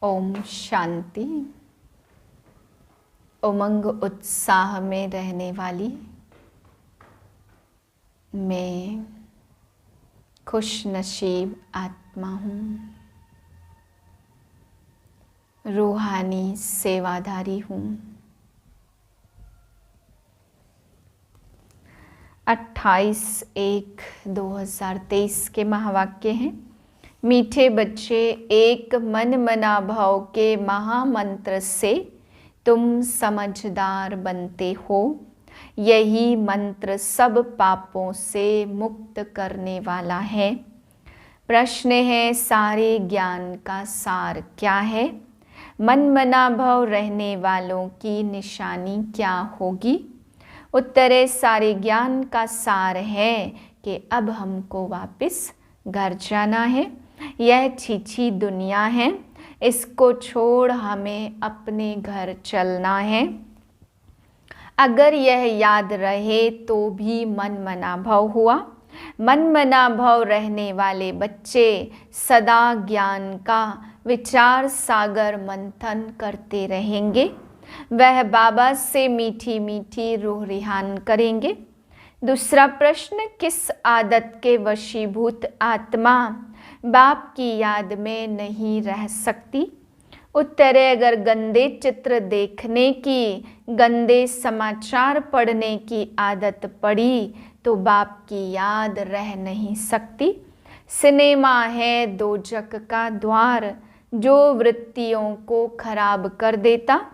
ओम शांति। उमंग उत्साह में रहने वाली मैं खुश नसीब आत्मा हूँ, रूहानी सेवाधारी हूँ। 28/1/2023 के महावाक्य हैं। मीठे बच्चे, एक मन मना भाव के महामंत्र से तुम समझदार बनते हो। यही मंत्र सब पापों से मुक्त करने वाला है। प्रश्न है, सारे ज्ञान का सार क्या है? मन मना भाव रहने वालों की निशानी क्या होगी? उत्तर है, सारे ज्ञान का सार है कि अब हमको वापस घर जाना है। यह छीछी दुनिया है, इसको छोड़ हमें अपने घर चलना है। अगर यह याद रहे तो भी मन मना भाव हुआ। मन मना भाव रहने वाले बच्चे सदा ज्ञान का विचार सागर मंथन करते रहेंगे। वह बाबा से मीठी मीठी रूह रिहान करेंगे। दूसरा प्रश्न, किस आदत के वशीभूत आत्मा बाप की याद में नहीं रह सकती? उत्तर है, अगर गंदे चित्र देखने की, गंदे समाचार पढ़ने की आदत पड़ी तो बाप की याद रह नहीं सकती। सिनेमा है दोजक का द्वार जो वृत्तियों को खराब कर देता।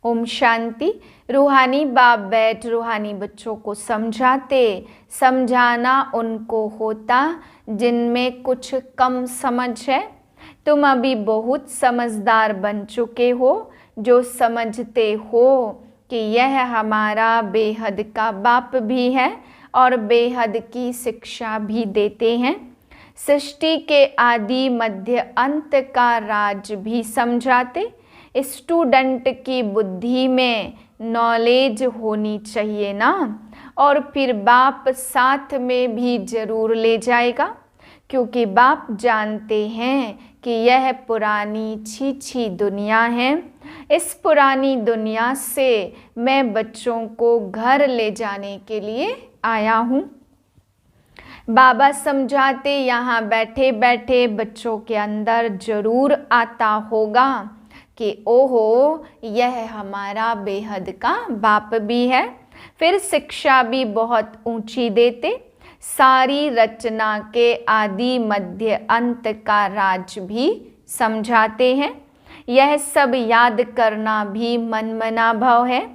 ओम शांति। रूहानी बाप बैठ रूहानी बच्चों को समझाते। समझाना उनको होता जिनमें कुछ कम समझ है। तुम अभी बहुत समझदार बन चुके हो, जो समझते हो कि यह हमारा बेहद का बाप भी है और बेहद की शिक्षा भी देते हैं। सृष्टि के आदि मध्य अंत का राज भी समझाते। स्टूडेंट की बुद्धि में नॉलेज होनी चाहिए ना, और फिर बाप साथ में भी जरूर ले जाएगा, क्योंकि बाप जानते हैं कि यह पुरानी छीछी दुनिया है। इस पुरानी दुनिया से मैं बच्चों को घर ले जाने के लिए आया हूँ। बाबा समझाते, यहाँ बैठे बैठे बच्चों के अंदर जरूर आता होगा कि ओहो, यह हमारा बेहद का बाप भी है। फिर शिक्षा भी बहुत ऊंची देते। सारी रचना के आदि मध्य अंत का राज भी समझाते हैं। यह सब याद करना भी मन मना भाव है।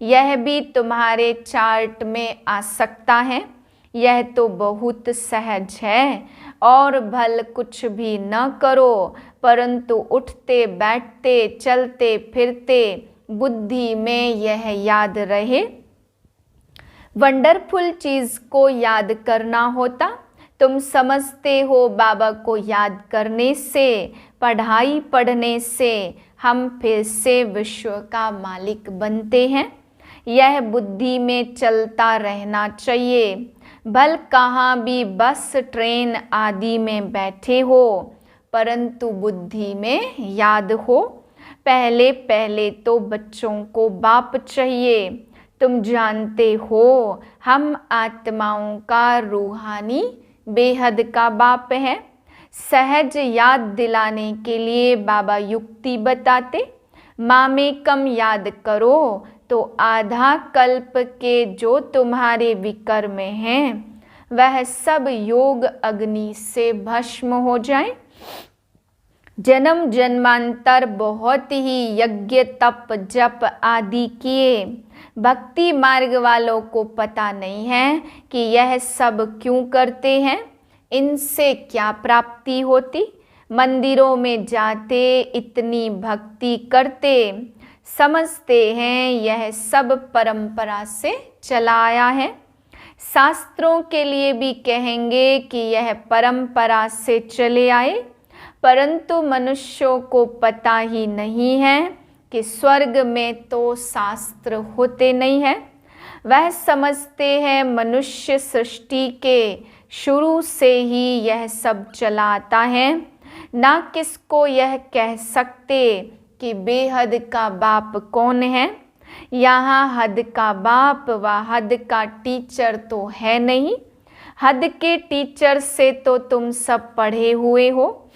यह भी तुम्हारे चार्ट में आ सकता है। यह तो बहुत सहज है। और भल कुछ भी न करो, परंतु उठते बैठते चलते फिरते बुद्धि में यह याद रहे। वंडरफुल चीज़ को याद करना होता। तुम समझते हो बाबा को याद करने से, पढ़ाई पढ़ने से हम फिर से विश्व का मालिक बनते हैं। यह बुद्धि में चलता रहना चाहिए। भल कहाँ भी बस ट्रेन आदि में बैठे हो, परंतु बुद्धि में याद हो। पहले पहले तो बच्चों को बाप चाहिए। तुम जानते हो हम आत्माओं का रूहानी बेहद का बाप है। सहज याद दिलाने के लिए बाबा युक्ति बताते। माँ में कम याद करो तो आधा कल्प के जो तुम्हारे विकर्म हैं वह सब योग अग्नि से भस्म हो जाए। जन्म जन्मांतर बहुत ही यज्ञ तप जप आदि किए। भक्ति मार्ग वालों को पता नहीं है कि यह सब क्यों करते हैं, इनसे क्या प्राप्ति होती। मंदिरों में जाते, इतनी भक्ति करते, समझते हैं यह सब परंपरा से चला आया है। शास्त्रों के लिए भी कहेंगे कि यह परंपरा से चले आए, परंतु मनुष्यों को पता ही नहीं है कि स्वर्ग में तो शास्त्र होते नहीं हैं। वह समझते हैं मनुष्य सृष्टि के शुरू से ही यह सब चला आता है। ना किसको यह कह सकते कि बेहद का बाप कौन है। यहाँ हद का बाप व हद का टीचर तो है नहीं। हद के टीचर से तो तुम सब पढ़े हुए हो,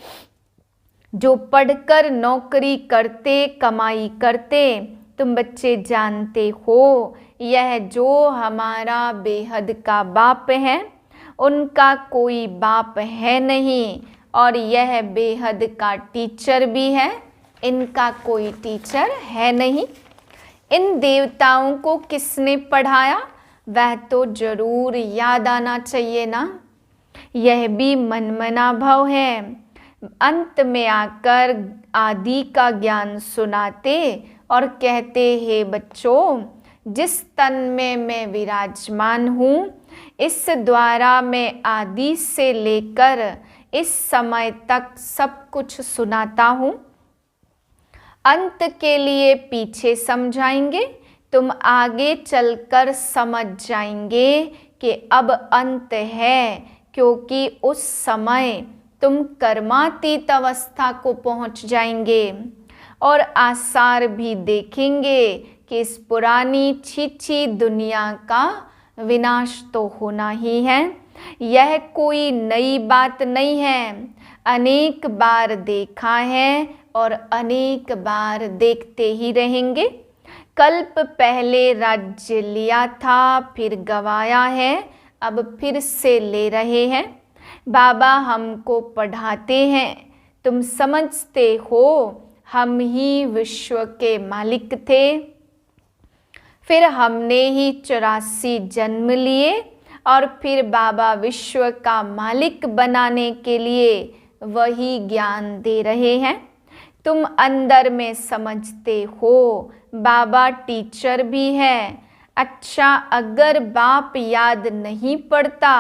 जो पढ़कर नौकरी करते कमाई करते। तुम बच्चे जानते हो यह जो हमारा बेहद का बाप है उनका कोई बाप है नहीं, और यह बेहद का टीचर भी है, इनका कोई टीचर है नहीं। इन देवताओं को किसने पढ़ाया वह तो जरूर याद आना चाहिए ना। यह भी मनमना भव है। अंत में आकर आदि का ज्ञान सुनाते और कहते हे बच्चों, जिस तन में मैं विराजमान हूँ इस द्वारा मैं आदि से लेकर इस समय तक सब कुछ सुनाता हूँ। अंत के लिए पीछे समझाएंगे, तुम आगे चलकर समझ जाएंगे कि अब अंत है, क्योंकि उस समय तुम कर्मातीत अवस्था को पहुंच जाएंगे और आसार भी देखेंगे कि इस पुरानी छीछी दुनिया का विनाश तो होना ही है। यह कोई नई बात नहीं है, अनेक बार देखा है और अनेक बार देखते ही रहेंगे। कल्प पहले राज्य लिया था, फिर गवाया है, अब फिर से ले रहे हैं। बाबा हमको पढ़ाते हैं, तुम समझते हो हम ही विश्व के मालिक थे, फिर हमने ही 84 जन्म लिए और फिर बाबा विश्व का मालिक बनाने के लिए वही ज्ञान दे रहे हैं। तुम अंदर में समझते हो बाबा टीचर भी है। अच्छा, अगर बाप याद नहीं पड़ता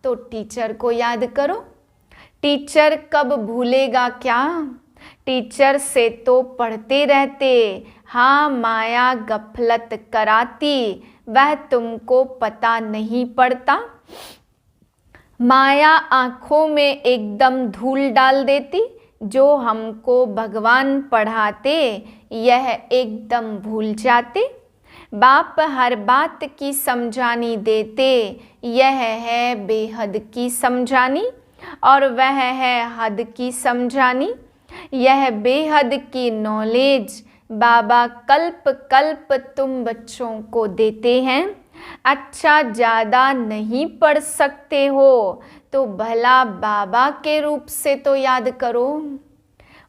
तो टीचर को याद करो। टीचर कब भूलेगा क्या? टीचर से तो पढ़ते रहते। हाँ, माया गफलत कराती, वह तुमको पता नहीं पड़ता। माया आंखों में एकदम धूल डाल देती। जो हमको भगवान पढ़ाते यह एकदम भूल जाते। बाप हर बात की समझानी देते, यह है बेहद की समझानी और वह है हद की समझानी। यह बेहद की नॉलेज बाबा कल्प कल्प तुम बच्चों को देते हैं। अच्छा, ज़्यादा नहीं पढ़ सकते हो तो भला बाबा के रूप से तो याद करो।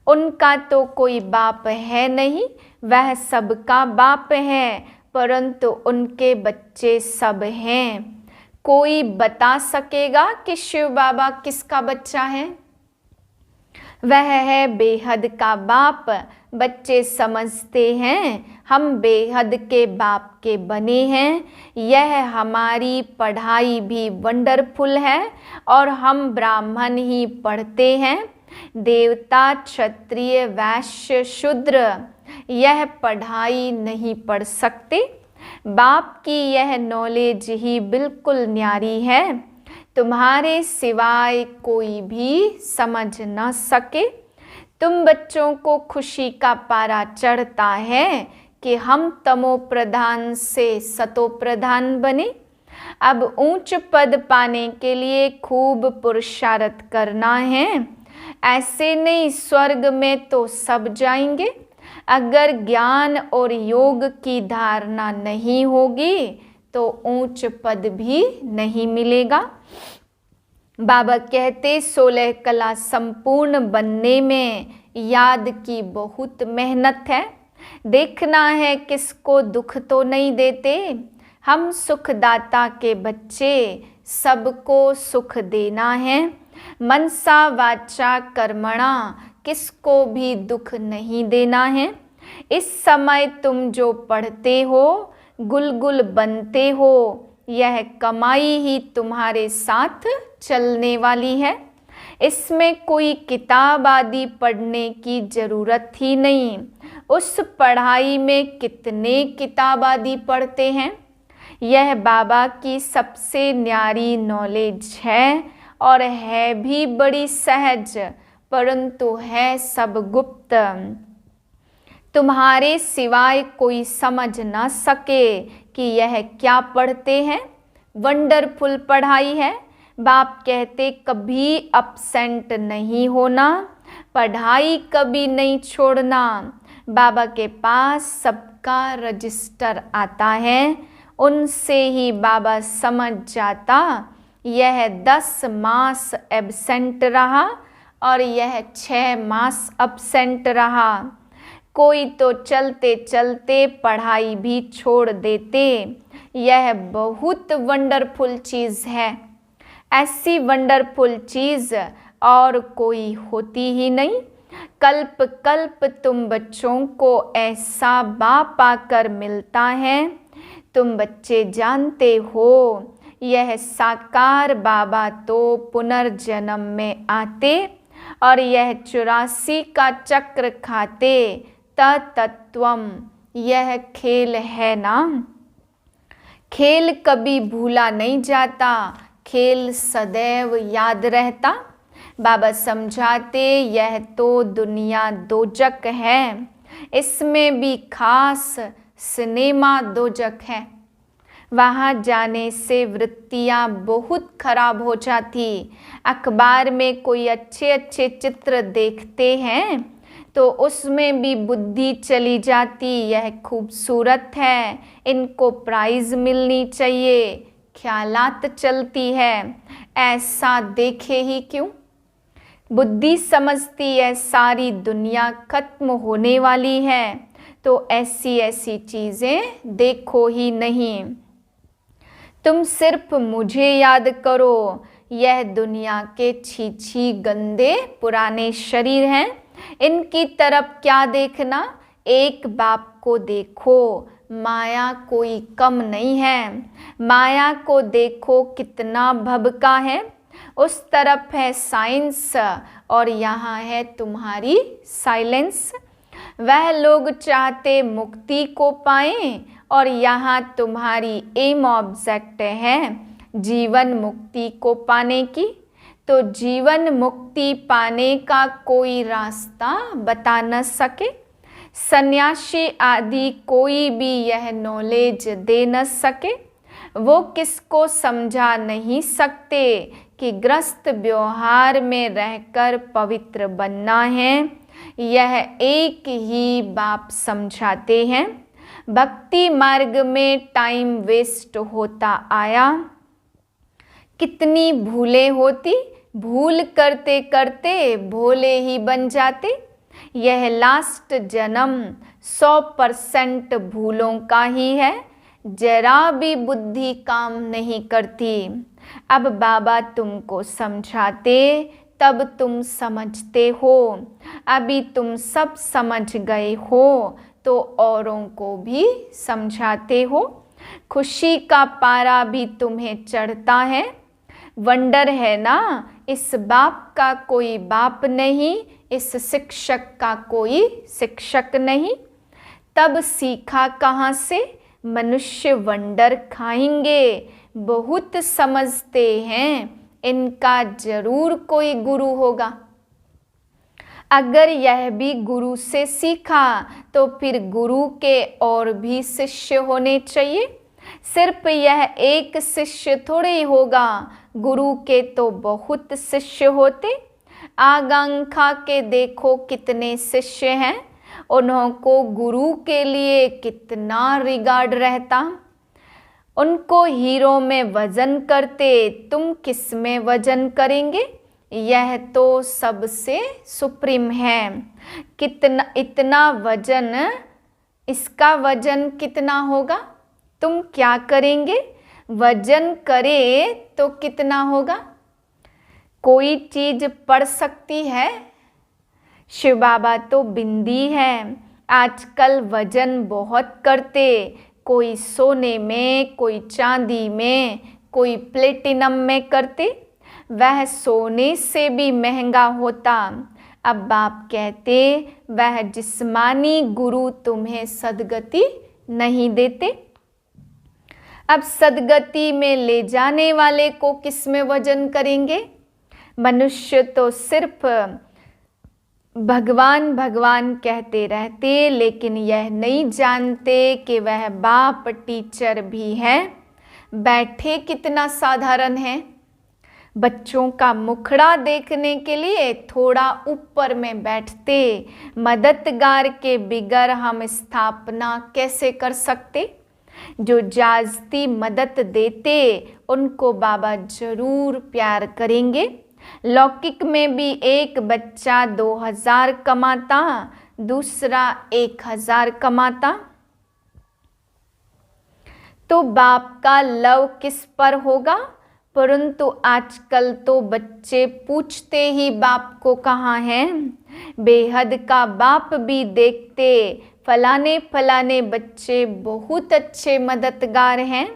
उनका तो कोई बाप है नहीं, वह सबका बाप है, परंतु उनके बच्चे सब हैं। कोई बता सकेगा कि शिव बाबा किसका बच्चा है? वह है बेहद का बाप। बच्चे समझते हैं हम बेहद के बाप के बने हैं। यह हमारी पढ़ाई भी वंडरफुल है और हम ब्राह्मण ही पढ़ते हैं। देवता, क्षत्रिय, वैश्य, शूद्र यह पढ़ाई नहीं पढ़ सकते। बाप की यह नॉलेज ही बिल्कुल न्यारी है, तुम्हारे सिवाय कोई भी समझ न सके। तुम बच्चों को खुशी का पारा चढ़ता है कि हम तमो प्रधान से सतो प्रधान बने। अब ऊंच पद पाने के लिए खूब पुरुषार्थ करना है। ऐसे नहीं स्वर्ग में तो सब जाएंगे। अगर ज्ञान और योग की धारणा नहीं होगी तो ऊंच पद भी नहीं मिलेगा। बाबा कहते 16 कला संपूर्ण बनने में याद की बहुत मेहनत है। देखना है किसको दुख तो नहीं देते। हम सुखदाता के बच्चे, सबको सुख देना है। मनसा वाचा कर्मणा, किसको भी दुख नहीं देना है। इस समय तुम जो पढ़ते हो, गुलगुल बनते हो, यह कमाई ही तुम्हारे साथ चलने वाली है। इसमें कोई किताब आदि पढ़ने की जरूरत ही नहीं। उस पढ़ाई में कितने किताब आदि पढ़ते हैं। यह बाबा की सबसे न्यारी नॉलेज है और है भी बड़ी सहज, परंतु है सब गुप्त। तुम्हारे सिवाय कोई समझ ना सके कि यह क्या पढ़ते हैं। वंडरफुल पढ़ाई है। बाप कहते कभी अपसेंट नहीं होना, पढ़ाई कभी नहीं छोड़ना। बाबा के पास सबका रजिस्टर आता है, उनसे ही बाबा समझ जाता यह 10 मास एब्सेंट रहा और यह 6 मास अपसेंट रहा। कोई तो चलते चलते पढ़ाई भी छोड़ देते। यह बहुत वंडरफुल चीज़ है। ऐसी वंडरफुल चीज़ और कोई होती ही नहीं। कल्प कल्प तुम बच्चों को ऐसा बाप आकर मिलता है। तुम बच्चे जानते हो यह साकार बाबा तो पुनर्जन्म में आते और यह 84 का चक्र खाते। तत्त्वम यह खेल है ना। खेल कभी भूला नहीं जाता, खेल सदैव याद रहता। बाबा समझाते यह तो दुनिया दोजक है, इसमें भी खास सिनेमा दोजक है। वहाँ जाने से वृत्तियाँ बहुत खराब हो जाती। अखबार में कोई अच्छे अच्छे चित्र देखते हैं तो उसमें भी बुद्धि चली जाती, यह खूबसूरत है, इनको प्राइज मिलनी चाहिए, ख्यालात चलती है। ऐसा देखे ही क्यों। बुद्धि समझती है सारी दुनिया खत्म होने वाली है, तो ऐसी ऐसी चीज़ें देखो ही नहीं। तुम सिर्फ मुझे याद करो। यह दुनिया के छी गंदे पुराने शरीर हैं, इनकी तरफ क्या देखना। एक बाप को देखो, माया कोई कम नहीं है। माया को देखो कितना भबका है। उस तरफ है साइंस और यहाँ है तुम्हारी साइलेंस। वह लोग चाहते मुक्ति को पाएं और यहाँ तुम्हारी एम ऑब्जेक्ट है जीवन मुक्ति को पाने की। तो जीवन मुक्ति पाने का कोई रास्ता बता न सके। सन्यासी आदि कोई भी यह नॉलेज दे न सके। वो किसको समझा नहीं सकते कि ग्रस्त व्यवहार में रहकर पवित्र बनना है। यह एक ही बाप समझाते हैं। भक्ति मार्ग में टाइम वेस्ट होता आया। कितनी भूलें होती, भूल करते करते भोले ही बन जाते। यह लास्ट जन्म 100% भूलों का ही है। जरा भी बुद्धि काम नहीं करती। अब बाबा तुमको समझाते तब तुम समझते हो। अभी तुम सब समझ गए हो तो औरों को भी समझाते हो। खुशी का पारा भी तुम्हें चढ़ता है। वंडर है ना, इस बाप का कोई बाप नहीं, इस शिक्षक का कोई शिक्षक नहीं। तब सीखा कहाँ से। मनुष्य वंडर खाएंगे। बहुत समझते हैं इनका जरूर कोई गुरु होगा। अगर यह भी गुरु से सीखा तो फिर गुरु के और भी शिष्य होने चाहिए। सिर्फ यह एक शिष्य थोड़े ही होगा, गुरु के तो बहुत शिष्य होते। आकांक्षा के देखो कितने शिष्य हैं, उन्हों को गुरु के लिए कितना रिगार्ड रहता। उनको हीरो में वजन करते, तुम किस में वजन करेंगे। यह तो सबसे सुप्रीम है। कितना इतना वजन, इसका वजन कितना होगा। तुम क्या करेंगे। वजन करे तो कितना होगा। कोई चीज पड़ सकती है। शिव बाबा तो बिंदी है। आजकल वजन बहुत करते, कोई सोने में, कोई चांदी में, कोई प्लेटिनम में करते। वह सोने से भी महंगा होता। अब बाप कहते वह जिस्मानी गुरु तुम्हें सदगति नहीं देते। अब सदगति में ले जाने वाले को किस में वजन करेंगे। मनुष्य तो सिर्फ भगवान भगवान कहते रहते, लेकिन यह नहीं जानते कि वह बाप टीचर भी है। बैठे कितना साधारण है। बच्चों का मुखड़ा देखने के लिए थोड़ा ऊपर में बैठते। मददगार के बिगर हम स्थापना कैसे कर सकते। जो जाजती मदद देते उनको बाबा जरूर प्यार करेंगे। लौकिक में भी एक बच्चा 2000 कमाता, दूसरा 1000 कमाता, तो बाप का लव किस पर होगा। परंतु आजकल तो बच्चे पूछते ही बाप को कहाँ है। बेहद का बाप भी देखते फलाने फलाने बच्चे बहुत अच्छे मददगार हैं।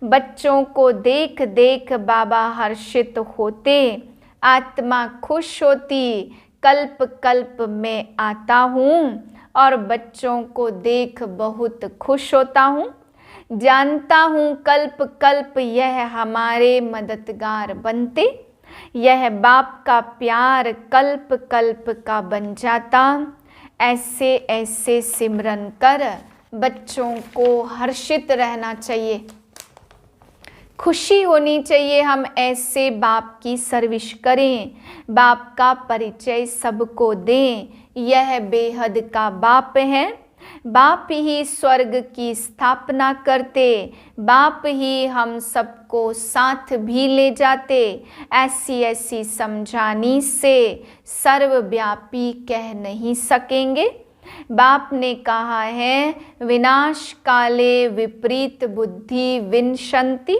बच्चों को देख देख बाबा हर्षित होते, आत्मा खुश होती। कल्प कल्प में आता हूँ और बच्चों को देख बहुत खुश होता हूँ। जानता हूँ कल्प कल्प यह हमारे मददगार बनते। यह बाप का प्यार कल्प कल्प का बन जाता। ऐसे ऐसे सिमरन कर बच्चों को हर्षित रहना चाहिए, खुशी होनी चाहिए। हम ऐसे बाप की सर्विस करें, बाप का परिचय सबको दें। यह बेहद का बाप है। बाप ही स्वर्ग की स्थापना करते, बाप ही हम सबको साथ भी ले जाते। ऐसी ऐसी समझानी से सर्वव्यापी कह नहीं सकेंगे। बाप ने कहा है, विनाश काले विपरीत बुद्धि विनशंति।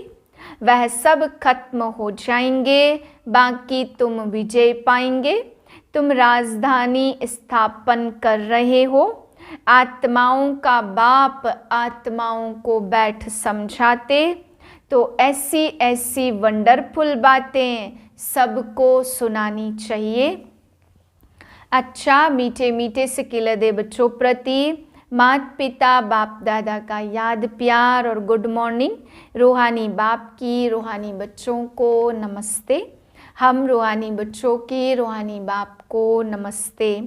वह सब खत्म हो जाएंगे, बाकी तुम विजय पाएंगे। तुम राजधानी स्थापन कर रहे हो। आत्माओं का बाप आत्माओं को बैठ समझाते, तो ऐसी ऐसी वंडरफुल बातें सबको सुनानी चाहिए। अच्छा, मीठे मीठे से किलदे बच्चों प्रति माता पिता बाप दादा का याद प्यार और गुड मॉर्निंग। रूहानी बाप की रूहानी बच्चों को नमस्ते। हम रूहानी बच्चों की रूहानी बाप को नमस्ते।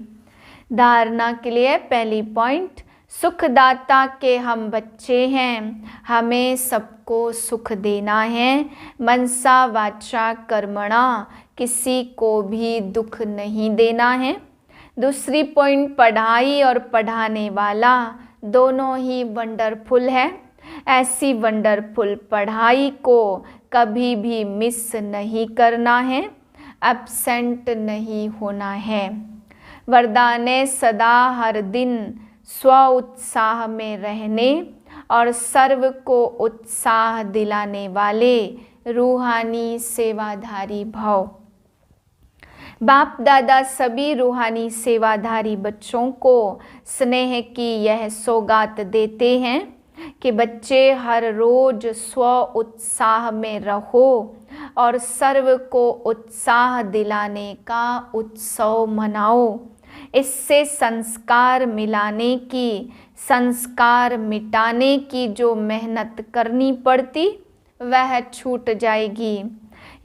धारणा के लिए पहली पॉइंट, सुखदाता के हम बच्चे हैं, हमें सबको सुख देना है। मनसा वाचा कर्मणा, किसी को भी दुख नहीं देना है। दूसरी पॉइंट, पढ़ाई और पढ़ाने वाला दोनों ही वंडरफुल है। ऐसी वंडरफुल पढ़ाई को कभी भी मिस नहीं करना है, एब्सेंट नहीं होना है। वरदान सदा हर दिन स्व उत्साह में रहने और सर्व को उत्साह दिलाने वाले रूहानी सेवाधारी भव। बाप दादा सभी रूहानी सेवाधारी बच्चों को स्नेह की यह सौगात देते हैं कि बच्चे हर रोज स्व उत्साह में रहो और सर्व को उत्साह दिलाने का उत्सव मनाओ। इससे संस्कार मिलाने की, संस्कार मिटाने की जो मेहनत करनी पड़ती वह छूट जाएगी।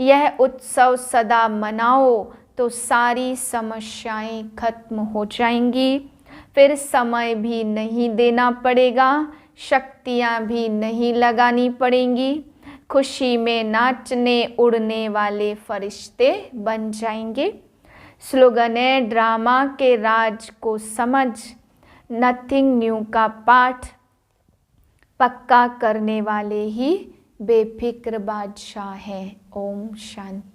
यह उत्सव सदा मनाओ तो सारी समस्याएं खत्म हो जाएंगी। फिर समय भी नहीं देना पड़ेगा, शक्तियां भी नहीं लगानी पड़ेंगी। खुशी में नाचने उड़ने वाले फरिश्ते बन जाएंगे। स्लोगन है, ड्रामा के राज को समझ, नथिंग न्यू का पाठ पक्का करने वाले ही बेफिक्र बादशाह है। ओम शांति।